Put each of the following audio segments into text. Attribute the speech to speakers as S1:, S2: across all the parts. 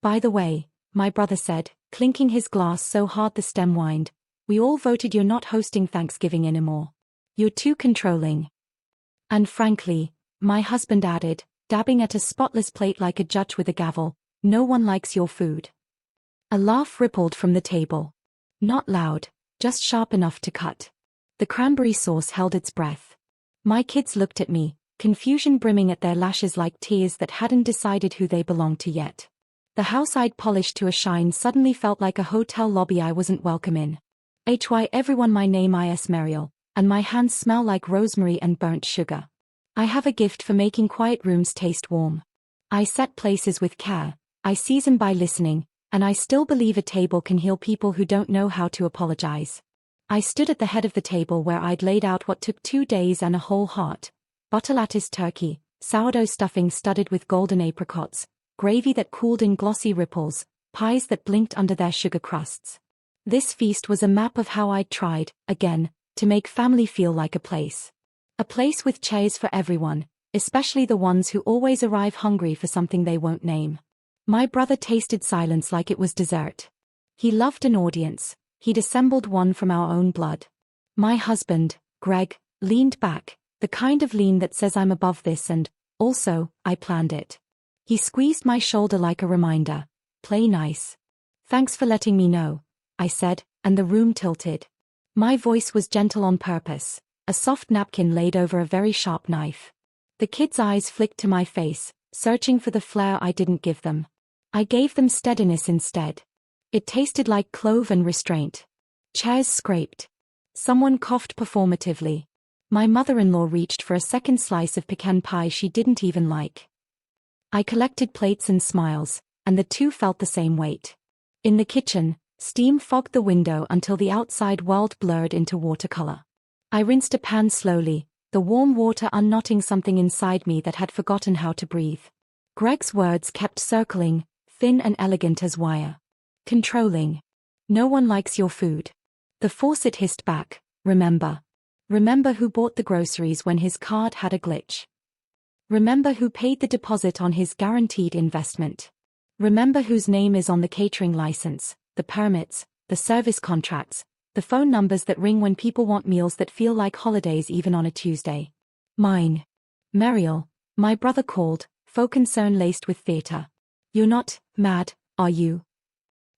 S1: By the way, my brother said, clinking his glass so hard the stem whined, we all voted you're not hosting Thanksgiving anymore. You're too controlling. And frankly, my husband added, dabbing at a spotless plate like a judge with a gavel, no one likes your food. A laugh rippled from the table. Not loud, just sharp enough to cut. The cranberry sauce held its breath. My kids looked at me, confusion brimming at their lashes like tears that hadn't decided who they belonged to yet. The house I'd polished to a shine suddenly felt like a hotel lobby I wasn't welcome in. Hy everyone, my name is Muriel, and my hands smell like rosemary and burnt sugar. I have a gift for making quiet rooms taste warm. I set places with care, I season by listening, and I still believe a table can heal people who don't know how to apologize. I stood at the head of the table where I'd laid out what took 2 days and a whole heart: butter lattice turkey, sourdough stuffing studded with golden apricots, gravy that cooled in glossy ripples, pies that blinked under their sugar crusts. This feast was a map of how I'd tried, again, to make family feel like a place. A place with chairs for everyone, especially the ones who always arrive hungry for something they won't name. My brother tasted silence like it was dessert. He loved an audience. He'd assembled one from our own blood. My husband, Greg, leaned back, the kind of lean that says I'm above this and, also, I planned it. He squeezed my shoulder like a reminder. Play nice. Thanks for letting me know, I said, and the room tilted. My voice was gentle on purpose, a soft napkin laid over a very sharp knife. The kids' eyes flicked to my face, searching for the flair I didn't give them. I gave them steadiness instead. It tasted like clove and restraint. Chairs scraped. Someone coughed performatively. My mother-in-law reached for a second slice of pecan pie she didn't even like. I collected plates and smiles, and the two felt the same weight. In the kitchen, steam fogged the window until the outside world blurred into watercolor. I rinsed a pan slowly, the warm water unknotting something inside me that had forgotten how to breathe. Greg's words kept circling, thin and elegant as wire. Controlling. No one likes your food. The faucet hissed back, remember. Remember who bought the groceries when his card had a glitch. Remember who paid the deposit on his guaranteed investment. Remember whose name is on the catering license, the permits, the service contracts, the phone numbers that ring when people want meals that feel like holidays even on a Tuesday. Mine. Muriel, my brother called, faux concern laced with theater. You're not mad, are you?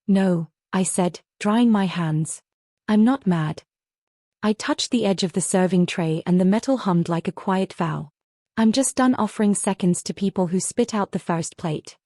S1: No, I said, drying my hands. I'm not mad. I touched the edge of the serving tray and the metal hummed like a quiet vow. I'm just done offering seconds to people who spit out the first plate.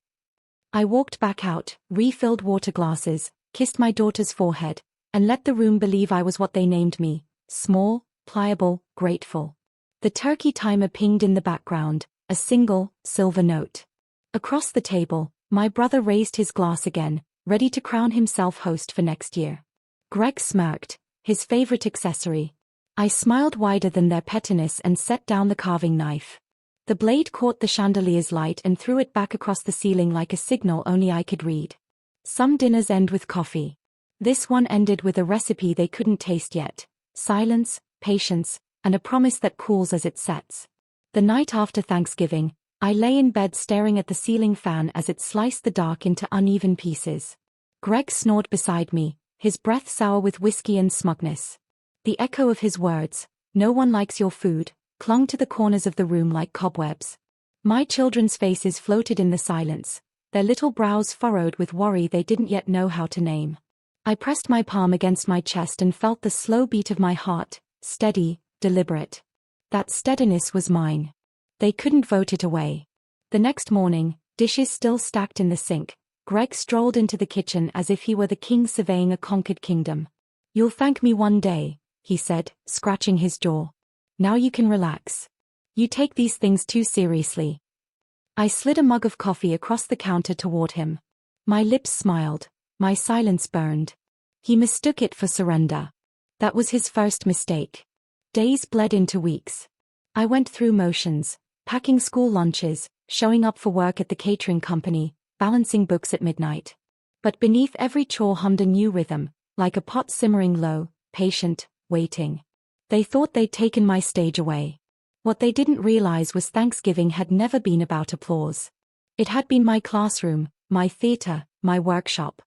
S1: I walked back out, refilled water glasses, kissed my daughter's forehead, and let the room believe I was what they named me: small, pliable, grateful. The turkey timer pinged in the background, a single, silver note. Across the table, my brother raised his glass again, ready to crown himself host for next year. Greg smirked, his favorite accessory. I smiled wider than their pettiness and set down the carving knife. The blade caught the chandelier's light and threw it back across the ceiling like a signal only I could read. Some dinners end with coffee. This one ended with a recipe they couldn't taste yet: silence, patience, and a promise that cools as it sets. The night after Thanksgiving, I lay in bed staring at the ceiling fan as it sliced the dark into uneven pieces. Greg snored beside me, his breath sour with whiskey and smugness. The echo of his words, "No one likes your food," clung to the corners of the room like cobwebs. My children's faces floated in the silence, their little brows furrowed with worry they didn't yet know how to name. I pressed my palm against my chest and felt the slow beat of my heart, steady, deliberate. That steadiness was mine. They couldn't vote it away. The next morning, dishes still stacked in the sink, Greg strolled into the kitchen as if he were the king surveying a conquered kingdom. "You'll thank me one day," he said, scratching his jaw. "Now you can relax. You take these things too seriously." I slid a mug of coffee across the counter toward him. My lips smiled, my silence burned. He mistook it for surrender. That was his first mistake. Days bled into weeks. I went through motions, packing school lunches, showing up for work at the catering company, balancing books at midnight. But beneath every chore hummed a new rhythm, like a pot simmering low, patient, waiting. They thought they'd taken my stage away. What they didn't realize was Thanksgiving had never been about applause. It had been my classroom, my theater, my workshop.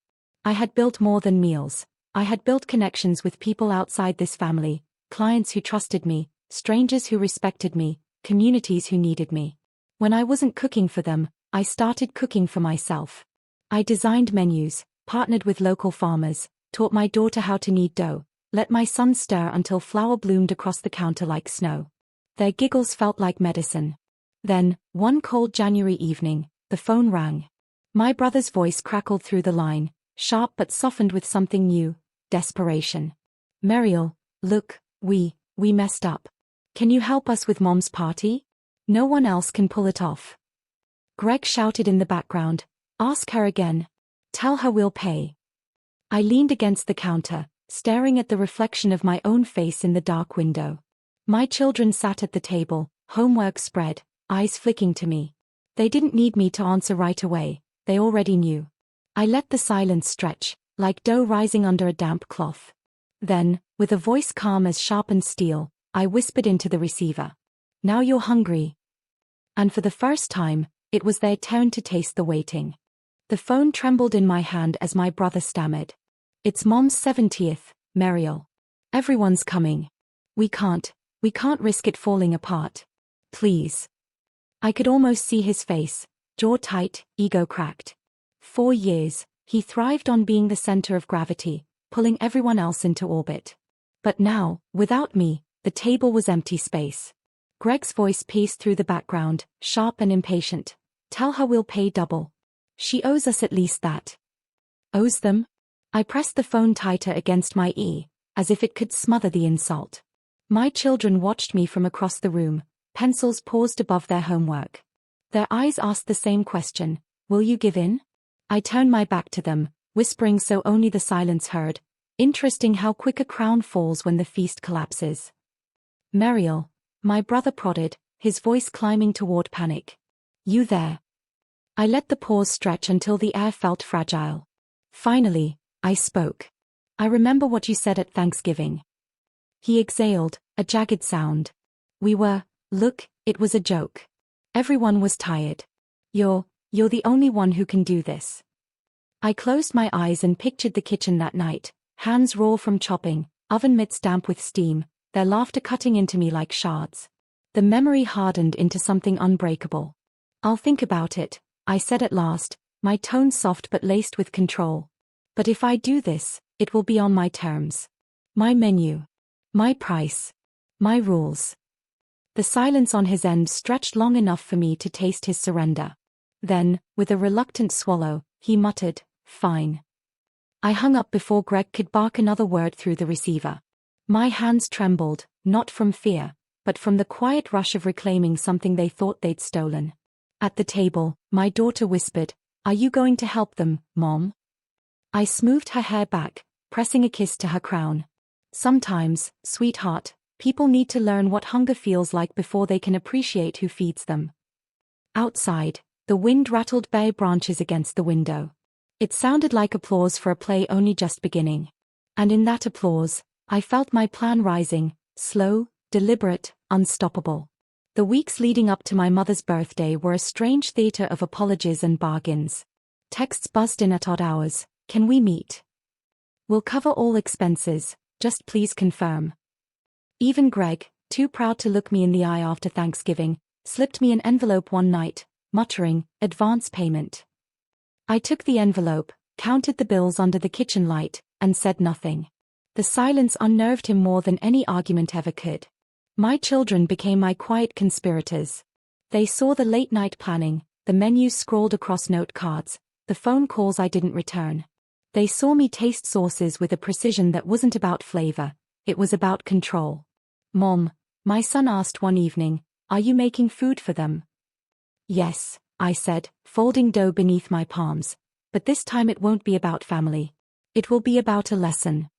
S1: I had built more than meals. I had built connections with people outside this family, clients who trusted me, strangers who respected me, communities who needed me. When I wasn't cooking for them, I started cooking for myself. I designed menus, partnered with local farmers, taught my daughter how to knead dough, let my son stir until flour bloomed across the counter like snow. Their giggles felt like medicine. Then, one cold January evening, the phone rang. My brother's voice crackled through the line, sharp but softened with something new, desperation. "Mariel, look, we messed up. Can you help us with Mom's party? No one else can pull it off." Greg shouted in the background, "Ask her again. Tell her we'll pay." I leaned against the counter, staring at the reflection of my own face in the dark window. My children sat at the table, homework spread, eyes flicking to me. They didn't need me to answer right away, they already knew. I let the silence stretch, like dough rising under a damp cloth. Then, with a voice calm as sharpened steel, I whispered into the receiver. "Now you're hungry." And for the first time, it was their turn to taste the waiting. The phone trembled in my hand as my brother stammered. "It's Mom's 70th, Mariel. Everyone's coming. We can't risk it falling apart. Please." I could almost see his face, jaw tight, ego cracked. 4 years, he thrived on being the center of gravity, pulling everyone else into orbit. But now, without me, the table was empty space. Greg's voice pierced through the background, sharp and impatient. "Tell her we'll pay double. She owes us at least that." "Owes them?" I pressed the phone tighter against my ear, as if it could smother the insult. My children watched me from across the room, pencils paused above their homework. Their eyes asked the same question, "Will you give in?" I turned my back to them, whispering so only the silence heard. Interesting how quick a crown falls when the feast collapses. "Mariel," my brother prodded, his voice climbing toward panic. "You there?" I let the pause stretch until the air felt fragile. Finally, I spoke. "I remember what you said at Thanksgiving." He exhaled, a jagged sound. Look, it was a joke. Everyone was tired. You're the only one who can do this." I closed my eyes and pictured the kitchen that night, hands raw from chopping, oven mitts damp with steam, their laughter cutting into me like shards. The memory hardened into something unbreakable. "I'll think about it," I said at last, my tone soft but laced with control. "But if I do this, it will be on my terms. My menu. My price. My rules." The silence on his end stretched long enough for me to taste his surrender. Then, with a reluctant swallow, he muttered, "Fine." I hung up before Greg could bark another word through the receiver. My hands trembled, not from fear, but from the quiet rush of reclaiming something they thought they'd stolen. At the table, my daughter whispered, "Are you going to help them, Mom?" I smoothed her hair back, pressing a kiss to her crown. "Sometimes, sweetheart, people need to learn what hunger feels like before they can appreciate who feeds them." Outside, the wind rattled bare branches against the window. It sounded like applause for a play only just beginning. And in that applause, I felt my plan rising, slow, deliberate, unstoppable. The weeks leading up to my mother's birthday were a strange theater of apologies and bargains. Texts buzzed in at odd hours. "Can we meet? We'll cover all expenses, just please confirm." Even Greg, too proud to look me in the eye after Thanksgiving, slipped me an envelope one night, muttering, "Advance payment." I took the envelope, counted the bills under the kitchen light, and said nothing. The silence unnerved him more than any argument ever could. My children became my quiet conspirators. They saw the late-night planning, the menus scrawled across note cards, the phone calls I didn't return. They saw me taste sauces with a precision that wasn't about flavor, it was about control. "Mom," my son asked one evening, "are you making food for them?" "Yes," I said, folding dough beneath my palms. "But this time it won't be about family. It will be about a lesson."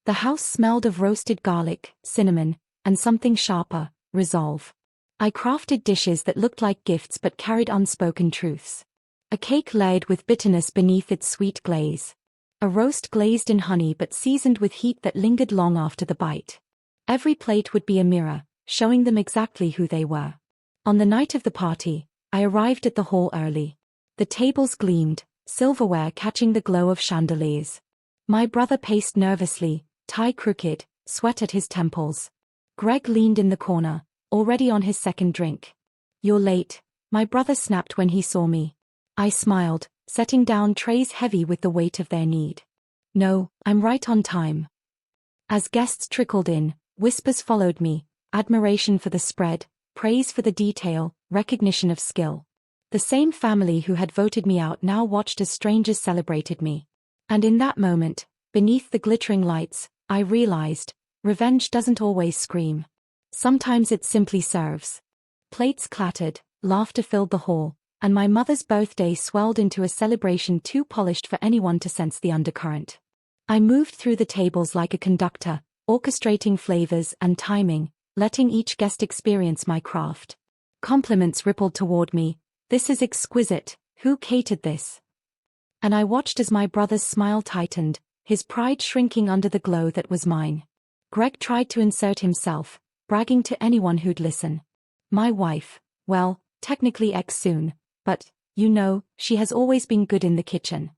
S1: The house smelled of roasted garlic, cinnamon, and something sharper, resolve. I crafted dishes that looked like gifts but carried unspoken truths. A cake layered with bitterness beneath its sweet glaze. A roast glazed in honey but seasoned with heat that lingered long after the bite. Every plate would be a mirror, showing them exactly who they were. On the night of the party, I arrived at the hall early. The tables gleamed, silverware catching the glow of chandeliers. My brother paced nervously, tie crooked, sweat at his temples. Greg leaned in the corner, already on his second drink. "You're late," my brother snapped when he saw me. I smiled, setting down trays heavy with the weight of their need. "No, I'm right on time." As guests trickled in, whispers followed me, admiration for the spread, praise for the detail, recognition of skill. The same family who had voted me out now watched as strangers celebrated me. And in that moment, beneath the glittering lights, I realized, revenge doesn't always scream. Sometimes it simply serves. Plates clattered, laughter filled the hall, and my mother's birthday swelled into a celebration too polished for anyone to sense the undercurrent. I moved through the tables like a conductor, orchestrating flavors and timing, letting each guest experience my craft. Compliments rippled toward me. "This is exquisite, who catered this?" And I watched as my brother's smile tightened, his pride shrinking under the glow that was mine. Greg tried to insert himself, bragging to anyone who'd listen. "My wife, well, technically ex-soon, but, she has always been good in the kitchen."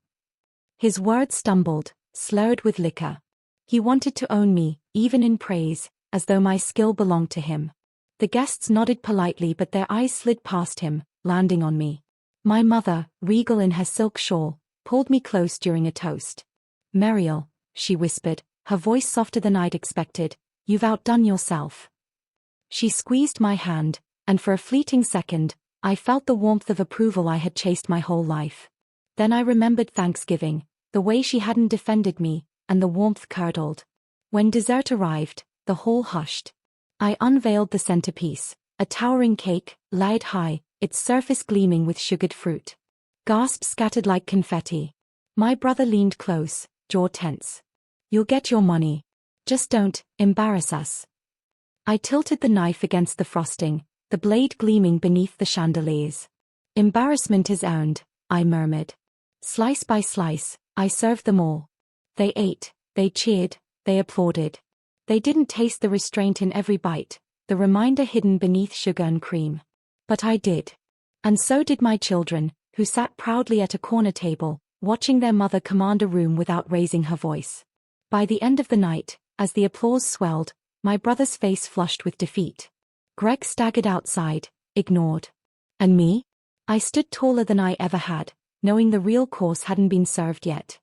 S1: His words stumbled, slurred with liquor. He wanted to own me, even in praise, as though my skill belonged to him. The guests nodded politely but their eyes slid past him, landing on me. My mother, regal in her silk shawl, pulled me close during a toast. "Muriel," she whispered, her voice softer than I'd expected, "you've outdone yourself." She squeezed my hand, and for a fleeting second, I felt the warmth of approval I had chased my whole life. Then I remembered Thanksgiving, the way she hadn't defended me, and the warmth curdled. When dessert arrived, the hall hushed. I unveiled the centerpiece, a towering cake, laid high, its surface gleaming with sugared fruit. Gasps scattered like confetti. My brother leaned close, jaw tense. "You'll get your money. Just don't embarrass us." I tilted the knife against the frosting, the blade gleaming beneath the chandeliers. "Embarrassment is earned," I murmured. Slice by slice, I served them all. They ate, they cheered, they applauded. They didn't taste the restraint in every bite, the reminder hidden beneath sugar and cream. But I did. And so did my children, who sat proudly at a corner table, watching their mother command a room without raising her voice. By the end of the night, as the applause swelled, my brother's face flushed with defeat. Greg staggered outside, ignored. And me? I stood taller than I ever had, knowing the real course hadn't been served yet.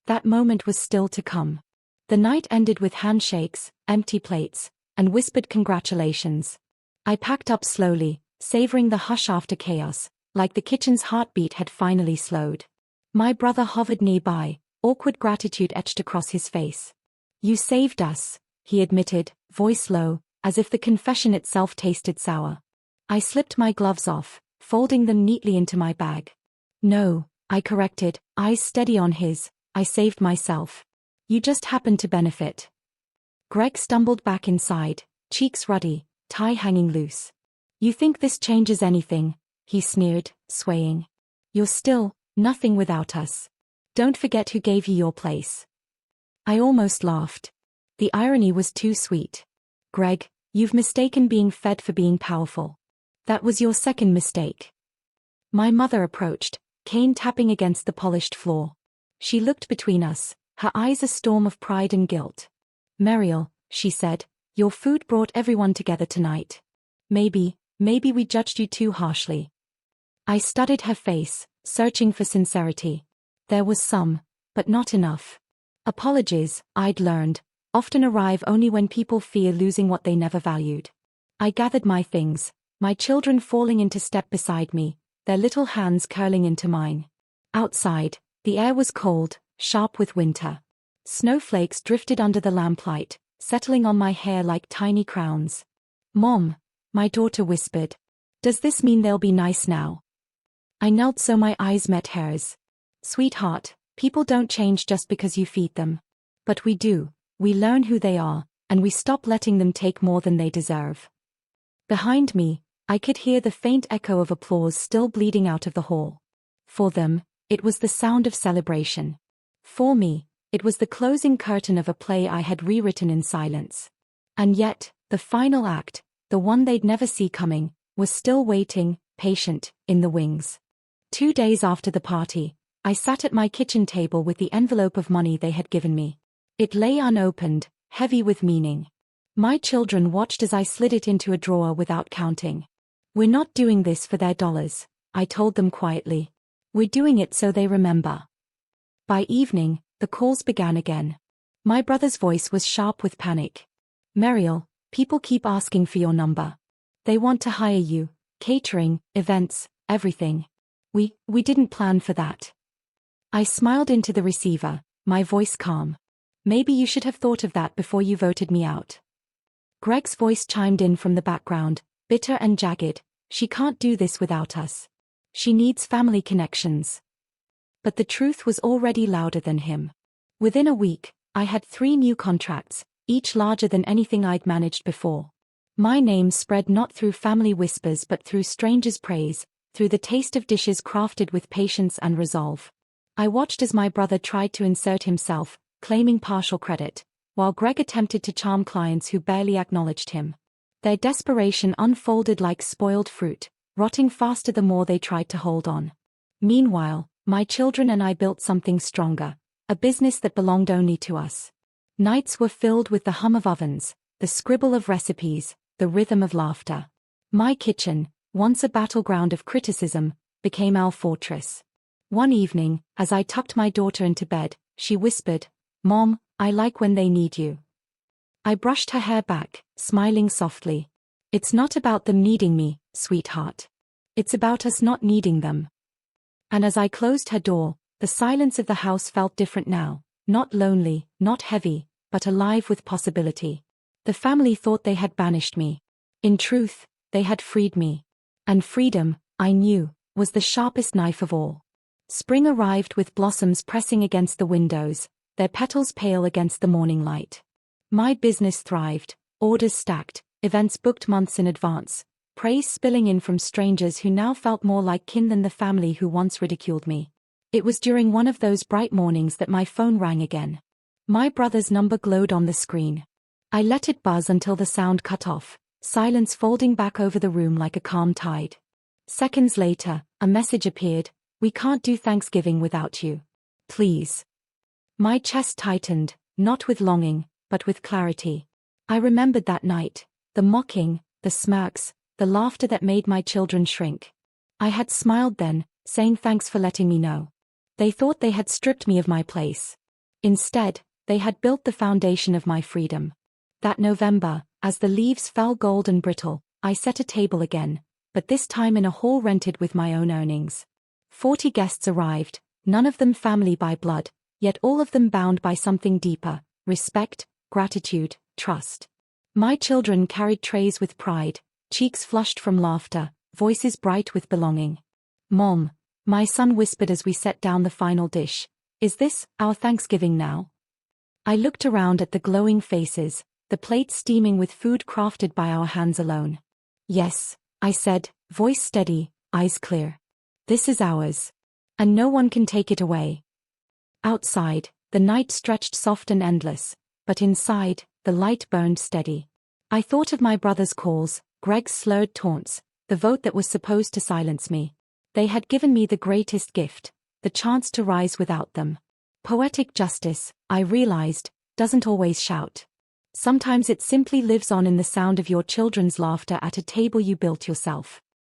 S1: That moment was still to come. The night ended with handshakes, empty plates, and whispered congratulations. I packed up slowly, savoring the hush after chaos, like the kitchen's heartbeat had finally slowed. My brother hovered nearby, awkward gratitude etched across his face. "You saved us," he admitted, voice low, as if the confession itself tasted sour. I slipped my gloves off, folding them neatly into my bag. "No," I corrected, eyes steady on his, "I saved myself. You just happened to benefit." Greg stumbled back inside, cheeks ruddy, tie hanging loose. "You think this changes anything?" he sneered, swaying. "You're still nothing without us. Don't forget who gave you your place." I almost laughed. The irony was too sweet. "Greg, you've mistaken being fed for being powerful. That was your second mistake." My mother approached, cane tapping against the polished floor. She looked between us, her eyes a storm of pride and guilt. "Muriel," she said, "your food brought everyone together tonight. Maybe we judged you too harshly." I studied her face, searching for sincerity. There was some, but not enough. Apologies, I'd learned, often arrive only when people fear losing what they never valued. I gathered my things, my children falling into step beside me, their little hands curling into mine. Outside, the air was cold, sharp with winter. Snowflakes drifted under the lamplight, settling on my hair like tiny crowns. "Mom," my daughter whispered, "does this mean they'll be nice now?" I knelt so my eyes met hers. "Sweetheart, people don't change just because you feed them. But we do, we learn who they are, and we stop letting them take more than they deserve." Behind me, I could hear the faint echo of applause still bleeding out of the hall. For them, it was the sound of celebration. For me, it was the closing curtain of a play I had rewritten in silence. And yet, the final act, the one they'd never see coming, was still waiting, patient, in the wings. 2 days after the party, I sat at my kitchen table with the envelope of money they had given me. It lay unopened, heavy with meaning. My children watched as I slid it into a drawer without counting. "We're not doing this for their dollars," I told them quietly. "We're doing it so they remember." By evening, the calls began again. My brother's voice was sharp with panic. "Muriel, people keep asking for your number. They want to hire you, catering, events, everything. We didn't plan for that." I smiled into the receiver, my voice calm. "Maybe you should have thought of that before you voted me out." Greg's voice chimed in from the background, bitter and jagged. "She can't do this without us. She needs family connections." But the truth was already louder than him. Within a week, I had 3 new contracts, each larger than anything I'd managed before. My name spread not through family whispers but through strangers' praise, through the taste of dishes crafted with patience and resolve. I watched as my brother tried to insert himself, claiming partial credit, while Greg attempted to charm clients who barely acknowledged him. Their desperation unfolded like spoiled fruit, rotting faster the more they tried to hold on. Meanwhile, my children and I built something stronger, a business that belonged only to us. Nights were filled with the hum of ovens, the scribble of recipes, the rhythm of laughter. My kitchen, once a battleground of criticism, became our fortress. One evening, as I tucked my daughter into bed, she whispered, "Mom, I like when they need you." I brushed her hair back, smiling softly. "It's not about them needing me, sweetheart. It's about us not needing them." And as I closed her door, the silence of the house felt different now, not lonely, not heavy, but alive with possibility. The family thought they had banished me. In truth, they had freed me. And freedom, I knew, was the sharpest knife of all. Spring arrived with blossoms pressing against the windows, their petals pale against the morning light. My business thrived, orders stacked, events booked months in advance, praise spilling in from strangers who now felt more like kin than the family who once ridiculed me. It was during one of those bright mornings that my phone rang again. My brother's number glowed on the screen. I let it buzz until the sound cut off, silence folding back over the room like a calm tide. Seconds later, a message appeared, "We can't do Thanksgiving without you. Please." My chest tightened, not with longing, but with clarity. I remembered that night, the mocking, the smirks, the laughter that made my children shrink. I had smiled then, saying thanks for letting me know. They thought they had stripped me of my place. Instead, they had built the foundation of my freedom. That November, as the leaves fell gold and brittle, I set a table again, but this time in a hall rented with my own earnings. 40 guests arrived, none of them family by blood, yet all of them bound by something deeper: respect, gratitude, trust. My children carried trays with pride, cheeks flushed from laughter, voices bright with belonging. "Mom," my son whispered as we set down the final dish, "is this our Thanksgiving now?" I looked around at the glowing faces, the plates steaming with food crafted by our hands alone. "Yes," I said, voice steady, eyes clear. "This is ours. And no one can take it away." Outside, the night stretched soft and endless, but inside, the light burned steady. I thought of my brother's calls, Greg's slurred taunts, the vote that was supposed to silence me. They had given me the greatest gift, the chance to rise without them. Poetic justice, I realized, doesn't always shout. Sometimes it simply lives on in the sound of your children's laughter at a table you built yourself.